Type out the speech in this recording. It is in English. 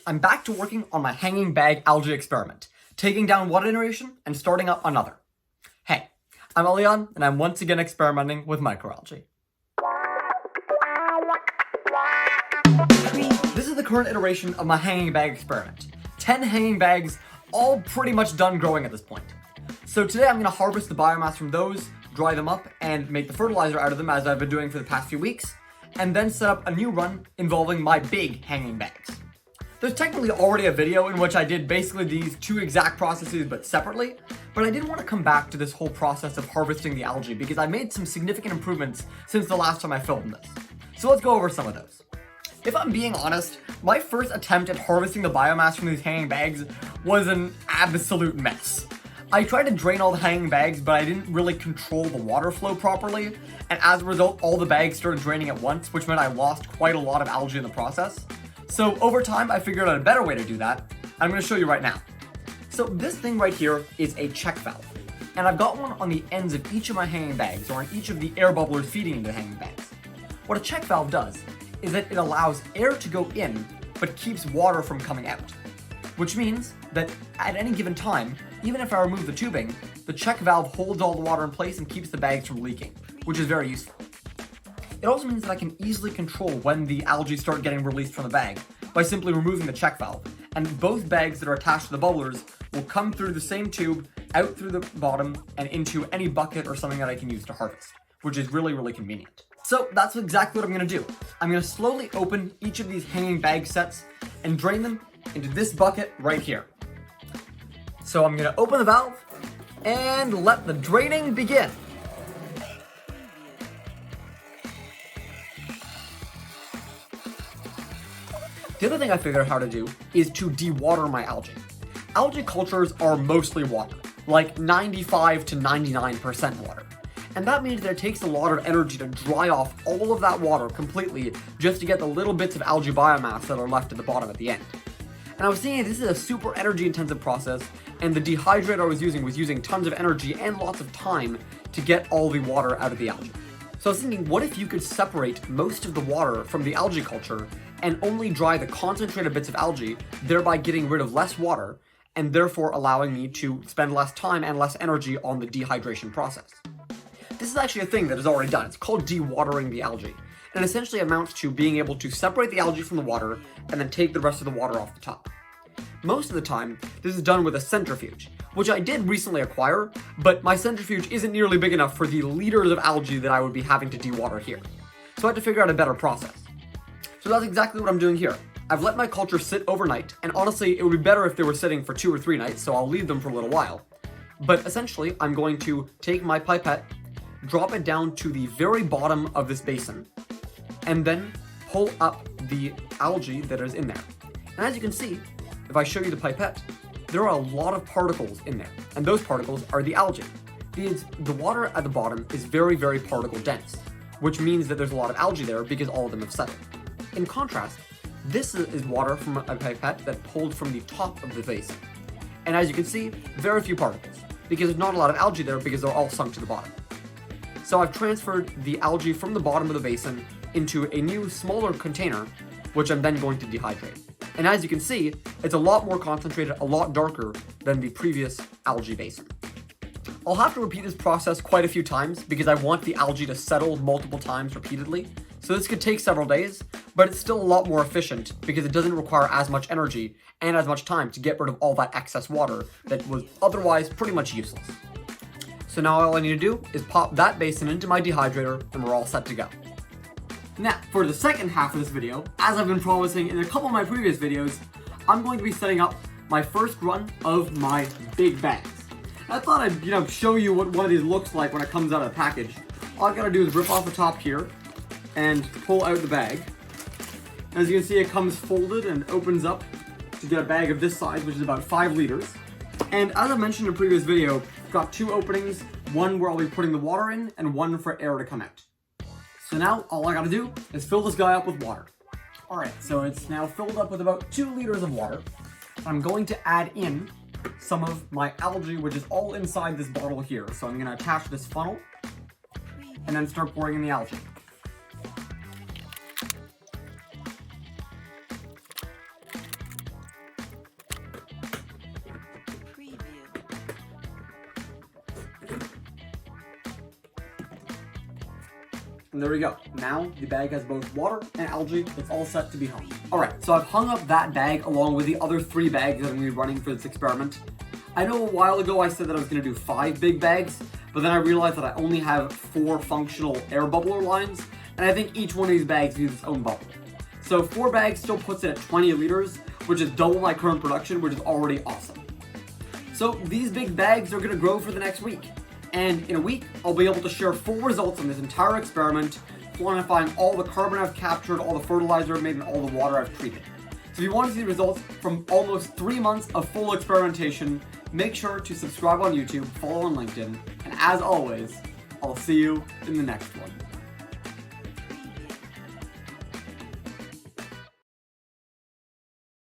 I'm back to working on my hanging bag algae experiment, taking down one iteration and starting up another. Hey, I'm Leon, and I'm once again experimenting with microalgae. This is the current iteration of my hanging bag experiment. 10 hanging bags, all pretty much done growing at this point. So today I'm going to harvest the biomass from those, dry them up, and make the fertilizer out of them as I've been doing for the past few weeks, and then set up a new run involving my big hanging bags. There's technically already a video in which I did basically these two exact processes but separately, but I did want to come back to this whole process of harvesting the algae because I made some significant improvements since the last time I filmed this. So let's go over some of those. If I'm being honest, my first attempt at harvesting the biomass from these hanging bags was an absolute mess. I tried to drain all the hanging bags, but I didn't really control the water flow properly, and as a result, all the bags started draining at once, which meant I lost quite a lot of algae in the process. So over time, I figured out a better way to do that. I'm going to show you right now. So this thing right here is a check valve, and I've got one on the ends of each of my hanging bags, or on each of the air bubblers feeding into the hanging bags. What a check valve does is that it allows air to go in, but keeps water from coming out. Which means that at any given time, even if I remove the tubing, the check valve holds all the water in place and keeps the bags from leaking, which is very useful. It also means that I can easily control when the algae start getting released from the bag by simply removing the check valve, and both bags that are attached to the bubblers will come through the same tube, out through the bottom, and into any bucket or something that I can use to harvest, which is really, really convenient. So that's exactly what I'm going to do. I'm going to slowly open each of these hanging bag sets and drain them into this bucket right here. So I'm going to open the valve and let the draining begin. The other thing I figured out how to do is to dewater my algae. Algae cultures are mostly water, like 95 to 99% water. And that means that it takes a lot of energy to dry off all of that water completely just to get the little bits of algae biomass that are left at the bottom at the end. And I was thinking this is a super energy intensive process, and the dehydrator I was using tons of energy and lots of time to get all the water out of the algae. So I was thinking, what if you could separate most of the water from the algae culture and only dry the concentrated bits of algae, thereby getting rid of less water and therefore allowing me to spend less time and less energy on the dehydration process. This is actually a thing that is already done. It's called dewatering the algae, and essentially amounts to being able to separate the algae from the water and then take the rest of the water off the top. Most of the time, this is done with a centrifuge, which I did recently acquire, but my centrifuge isn't nearly big enough for the liters of algae that I would be having to dewater here. So I had to figure out a better process. So that's exactly what I'm doing here. I've let my culture sit overnight, and honestly, it would be better if they were sitting for 2 or 3 nights, so I'll leave them for a little while. But essentially, I'm going to take my pipette, drop it down to the very bottom of this basin, and then pull up the algae that is in there. And as you can see, if I show you the pipette, there are a lot of particles in there, and those particles are the algae. The water at the bottom is very, very particle dense, which means that there's a lot of algae there because all of them have settled. In contrast, this is water from a pipette that pulled from the top of the basin. And as you can see, very few particles, because there's not a lot of algae there because they're all sunk to the bottom. So I've transferred the algae from the bottom of the basin into a new, smaller container, which I'm then going to dehydrate. And as you can see, it's a lot more concentrated, a lot darker than the previous algae basin. I'll have to repeat this process quite a few times because I want the algae to settle multiple times repeatedly. So this could take several days, but it's still a lot more efficient because it doesn't require as much energy and as much time to get rid of all that excess water that was otherwise pretty much useless. So now all I need to do is pop that basin into my dehydrator and we're all set to go. Now, for the second half of this video, as I've been promising in a couple of my previous videos, I'm going to be setting up my first run of my big bags. I thought I'd, show you what one of these looks like when it comes out of the package. All I gotta do is rip off the top here and pull out the bag. As you can see, it comes folded and opens up to get a bag of this size, which is about 5 liters. And as I mentioned in a previous video, I've got 2 openings, one where I'll be putting the water in and one for air to come out. So now all I gotta do is fill this guy up with water. Alright, so it's now filled up with about 2 liters of water. I'm going to add in some of my algae, which is all inside this bottle here. So I'm gonna attach this funnel and then start pouring in the algae. And there we go. Now the bag has both water and algae. It's all set to be hung. All right, so I've hung up that bag along with the other 3 bags that I'm gonna be running for this experiment. I know a while ago I said that I was gonna do 5 big bags, but then I realized that I only have 4 functional air bubbler lines, and I think each one of these bags needs its own bubble. So 4 bags still puts it at 20 liters, which is double my current production, which is already awesome. So these big bags are gonna grow for the next week. And in a week, I'll be able to share full results on this entire experiment, quantifying all the carbon I've captured, all the fertilizer I've made, and all the water I've treated. So if you want to see the results from almost 3 months of full experimentation, make sure to subscribe on YouTube, follow on LinkedIn, and as always, I'll see you in the next one.